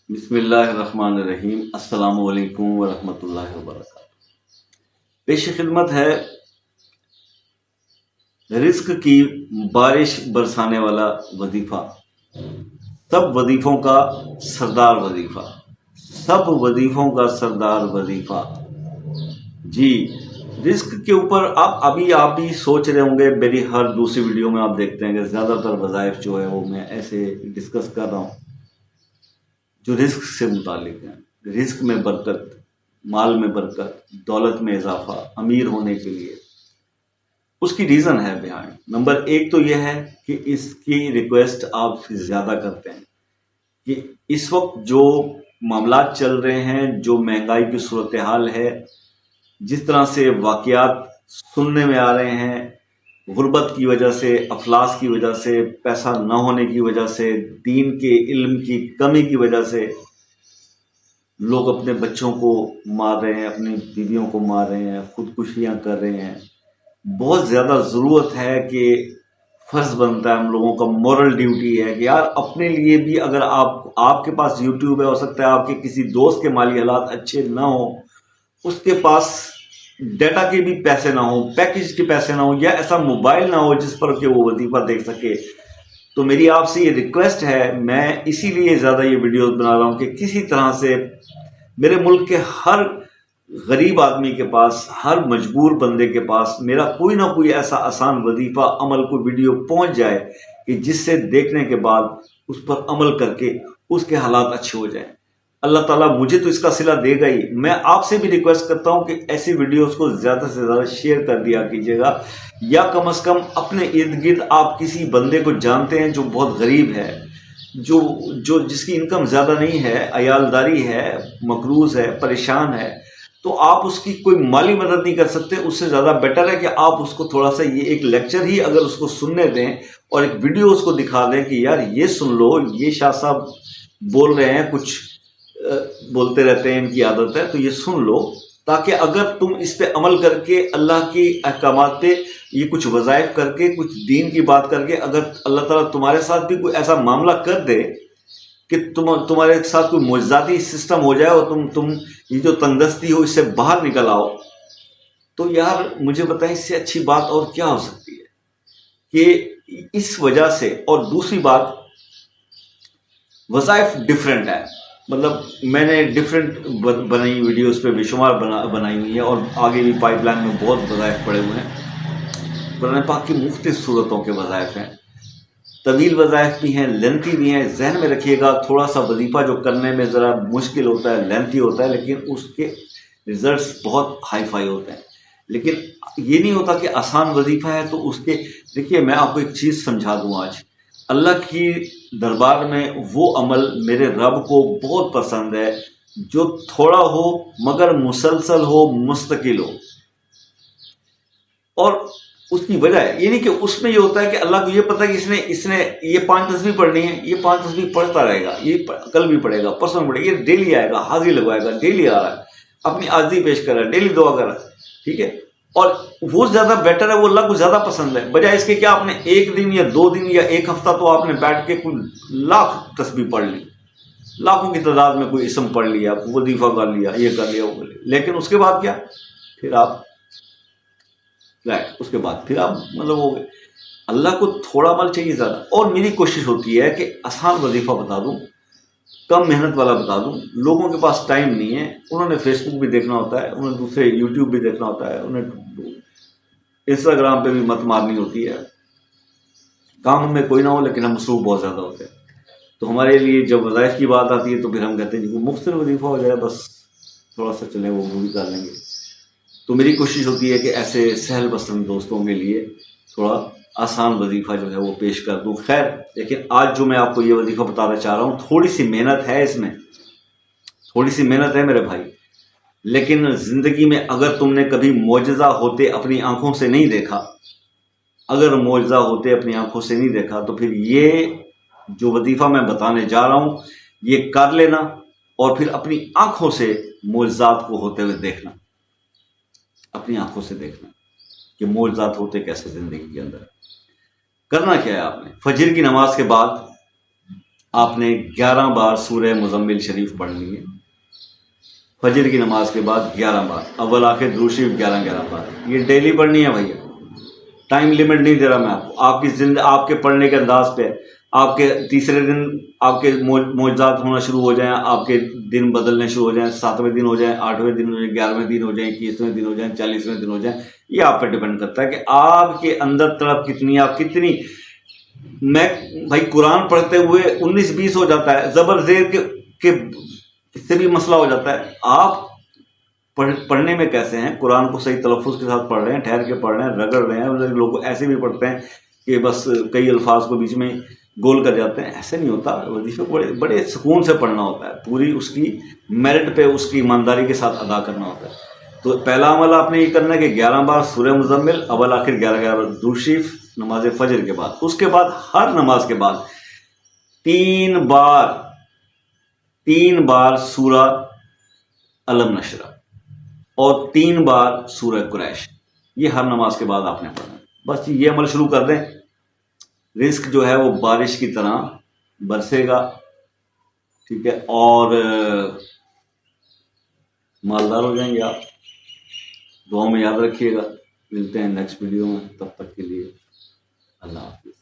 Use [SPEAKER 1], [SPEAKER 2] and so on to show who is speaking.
[SPEAKER 1] بسم اللہ الرحمن الرحیم۔ السلام علیکم ورحمۃ اللہ وبرکاتہ۔ پیش خدمت ہے رزق کی بارش برسانے والا وظیفہ، سب وظیفوں کا سردار وظیفہ، سب وظیفوں کا سردار وظیفہ۔ جی، رزق کے اوپر آپ بھی سوچ رہے ہوں گے، میری ہر دوسری ویڈیو میں آپ دیکھتے ہیں کہ زیادہ تر وظائف جو ہے وہ میں ایسے ڈسکس کر رہا ہوں جو رزق سے متعلق ہیں۔ رزق میں برکت، مال میں برکت، دولت میں اضافہ، امیر ہونے کے لیے اس کی ریزن ہے بیہائنڈ۔ نمبر ایک تو یہ ہے کہ اس کی ریکویسٹ آپ زیادہ کرتے ہیں کہ اس وقت جو معاملات چل رہے ہیں، جو مہنگائی کی صورتحال ہے، جس طرح سے واقعات سننے میں آ رہے ہیں، غربت کی وجہ سے، افلاس کی وجہ سے، پیسہ نہ ہونے کی وجہ سے، دین کے علم کی کمی کی وجہ سے لوگ اپنے بچوں کو مار رہے ہیں، اپنی بیویوں کو مار رہے ہیں، خودکشیاں کر رہے ہیں۔ بہت زیادہ ضرورت ہے کہ فرض بنتا ہے، ہم لوگوں کا مورل ڈیوٹی ہے کہ یار اپنے لیے بھی، اگر آپ کے پاس یوٹیوب ہے، ہو سکتا ہے آپ کے کسی دوست کے مالی حالات اچھے نہ ہوں، اس کے پاس ڈیٹا کے بھی پیسے نہ ہوں، پیکج کے پیسے نہ ہوں، یا ایسا موبائل نہ ہو جس پر کہ وہ وظیفہ دیکھ سکے، تو میری آپ سے یہ ریکویسٹ ہے، میں اسی لیے زیادہ یہ ویڈیوز بنا رہا ہوں کہ کسی طرح سے میرے ملک کے ہر غریب آدمی کے پاس، ہر مجبور بندے کے پاس میرا کوئی نہ کوئی ایسا آسان وظیفہ، عمل کو ویڈیو پہنچ جائے کہ جس سے دیکھنے کے بعد اس پر عمل کر کے اس کے حالات اچھے ہو جائیں۔ اللہ تعالیٰ مجھے تو اس کا صلہ دے گا ہی، میں آپ سے بھی ریکویسٹ کرتا ہوں کہ ایسی ویڈیوز کو زیادہ سے زیادہ شیئر کر دیا کیجیے گا، یا کم از کم اپنے ارد گرد آپ کسی بندے کو جانتے ہیں جو بہت غریب ہے، جس کی انکم زیادہ نہیں ہے، عیالداری ہے، مقروض ہے، پریشان ہے، تو آپ اس کی کوئی مالی مدد نہیں کر سکتے، اس سے زیادہ بیٹر ہے کہ آپ اس کو تھوڑا سا یہ ایک لیکچر ہی اگر اس کو سننے دیں اور ایک ویڈیو اس کو دکھا دیں کہ یار یہ سن لو، یہ شاہ صاحب بول رہے ہیں، کچھ بولتے رہتے ہیں، ان کی عادت ہے، تو یہ سن لو، تاکہ اگر تم اس پہ عمل کر کے اللہ کی احکامات پہ یہ کچھ وظائف کر کے، کچھ دین کی بات کر کے، اگر اللہ تعالیٰ تمہارے ساتھ بھی کوئی ایسا معاملہ کر دے کہ تمہارے ساتھ کوئی معجزاتی سسٹم ہو جائے اور تم یہ جو تنگ دستی ہو اس سے باہر نکل آؤ، تو یار مجھے بتائیں اس سے اچھی بات اور کیا ہو سکتی ہے کہ اس وجہ سے۔ اور دوسری بات، وظائف ڈیفرنٹ ہے، مطلب میں نے ڈیفرنٹ بنائی ویڈیوز پہ بے شمار بنائی ہوئی ہیں، اور آگے بھی پائپ لائن میں بہت وظائف پڑے ہوئے ہیں۔ قرآن پاک کی مختلف صورتوں کے وظائف ہیں، طویل وظائف بھی ہیں، لینتھی بھی ہیں۔ ذہن میں رکھیے گا، تھوڑا سا وظیفہ جو کرنے میں ذرا مشکل ہوتا ہے، لینتھی ہوتا ہے، لیکن اس کے ریزلٹس بہت ہائی فائی ہوتے ہیں۔ لیکن یہ نہیں ہوتا کہ آسان وظیفہ ہے تو اس کے، دیکھیے میں آپ کو ایک چیز سمجھا دوں آج، اللہ کی دربار میں وہ عمل میرے رب کو بہت پسند ہے جو تھوڑا ہو مگر مسلسل ہو، مستقل ہو۔ اور اس کی وجہ ہے یہ نہیں کہ اس میں یہ ہوتا ہے کہ اللہ کو یہ پتہ ہے کہ اس نے یہ 5 تسبیح پڑھنی ہے، یہ 5 تسبیح پڑھتا رہے گا، یہ کل بھی پڑھے گا، پرسوں بھی پڑھے گا، یہ ڈیلی آئے گا، حاضری لگوائے گا، ڈیلی آ رہا ہے، اپنی عاجزی پیش کر رہا ہے، ڈیلی دعا کر رہا ہے، ٹھیک ہے، اور وہ زیادہ بیٹر ہے، وہ اللہ کو زیادہ پسند ہے، بجائے اس کے کہ آپ نے ایک دن یا 2 دن یا ایک ہفتہ تو آپ نے بیٹھ کے کوئی لاکھ تسبیح پڑھ لی، لاکھوں کی تعداد میں کوئی اسم پڑھ لیا، وظیفہ کر لیا، یہ کر لیا، وہ کر لیا، لیکن اس کے بعد کیا؟ پھر آپ اس کے بعد پھر آپ مطلب ہو گئے۔ اللہ کو تھوڑا عمل چاہیے زیادہ، اور میری کوشش ہوتی ہے کہ آسان وظیفہ بتا دوں، کم محنت والا بتا دوں۔ لوگوں کے پاس ٹائم نہیں ہے، انہوں نے فیس بک بھی دیکھنا ہوتا ہے، انہوں نے دوسرے یوٹیوب بھی دیکھنا ہوتا ہے، انہیں انسٹاگرام پہ بھی مت مارنی ہوتی ہے، کام میں کوئی نہ ہو لیکن ہم مصروف بہت زیادہ ہوتے ہیں۔ تو ہمارے لیے جب وظائف کی بات آتی ہے تو پھر ہم کہتے ہیں جی وہ مختصر وظیفہ ہو جائے، بس تھوڑا سا چلیں، وہ بھی کر لیں گے۔ تو میری کوشش ہوتی ہے کہ ایسے سہل پسند دوستوں کے لیے تھوڑا آسان وظیفہ جو ہے وہ پیش کر دوں۔ خیر، لیکن آج جو میں آپ کو یہ وظیفہ بتانا چاہ رہا ہوں، تھوڑی سی محنت ہے اس میں، تھوڑی سی محنت ہے میرے بھائی، لیکن زندگی میں اگر تم نے کبھی معجزہ ہوتے اپنی آنکھوں سے نہیں دیکھا، اگر معجزہ ہوتے اپنی آنکھوں سے نہیں دیکھا، تو پھر یہ جو وظیفہ میں بتانے جا رہا ہوں یہ کر لینا، اور پھر اپنی آنکھوں سے معجزات کو ہوتے ہوئے دیکھنا، اپنی آنکھوں سے دیکھنا کہ معجزات ہوتے کیسے زندگی کے اندر۔ کرنا کیا ہے آپ نے؟ فجر کی نماز کے بعد آپ نے 11 بار سورہ مزمل شریف پڑھنی ہے، فجر کی نماز کے بعد 11 بار، اول آخر درود شریف 11 بار، یہ ڈیلی پڑھنی ہے بھیا، ٹائم لیمٹ نہیں دے رہا میں آپ کو، آپ کی آپ کے پڑھنے کے انداز پہ، آپ کے تیسرے دن آپ کے معجزات ہونا شروع ہو جائیں، آپ کے دن بدلنے شروع ہو جائیں، 7ویں دن ہو جائیں، 8ویں دن ہو جائیں، 11ویں دن ہو جائیں، 21ویں دن ہو جائیں، 40ویں دن ہو جائیں، یہ آپ پہ ڈیپینڈ کرتا ہے کہ آپ کے اندر طلب کتنی، آپ کتنی. میں بھائی قرآن پڑھتے ہوئے 19-20 ہو جاتا ہے، زبر زیر کے سے بھی مسئلہ ہو جاتا ہے. آپ پڑھنے میں کیسے ہیں، قرآن کو صحیح تلفظ کے ساتھ پڑھ رہے ہیں، ٹھہر کے پڑھ رہے ہیں، رگڑ رہے ہیں. لوگ ایسے بھی پڑھتے ہیں کہ بس کئی الفاظ کو بیچ میں گول کر جاتے ہیں، ایسے نہیں ہوتا. وظیفے بڑے بڑے سکون سے پڑھنا ہوتا ہے، پوری اس کی میرٹ پہ اس کی ایمانداری کے ساتھ ادا کرنا ہوتا ہے. تو پہلا عمل آپ نے یہ کرنا ہے کہ 11 بار سورہ مزمل، اول آخر 11 بار درود شریف نماز فجر کے بعد. اس کے بعد ہر نماز کے بعد 3 بار سورہ الم نشرہ اور 3 بار سورہ قریش، یہ ہر نماز کے بعد آپ نے پڑھنا ہے. بس یہ عمل شروع کر دیں، رزق جو ہے وہ بارش کی طرح برسے گا، ٹھیک ہے، اور مالدار ہو جائیں گے آپ. دعاؤں میں یاد رکھیے گا. ملتے ہیں نیکسٹ ویڈیو میں، تب تک کے لیے اللہ حافظ.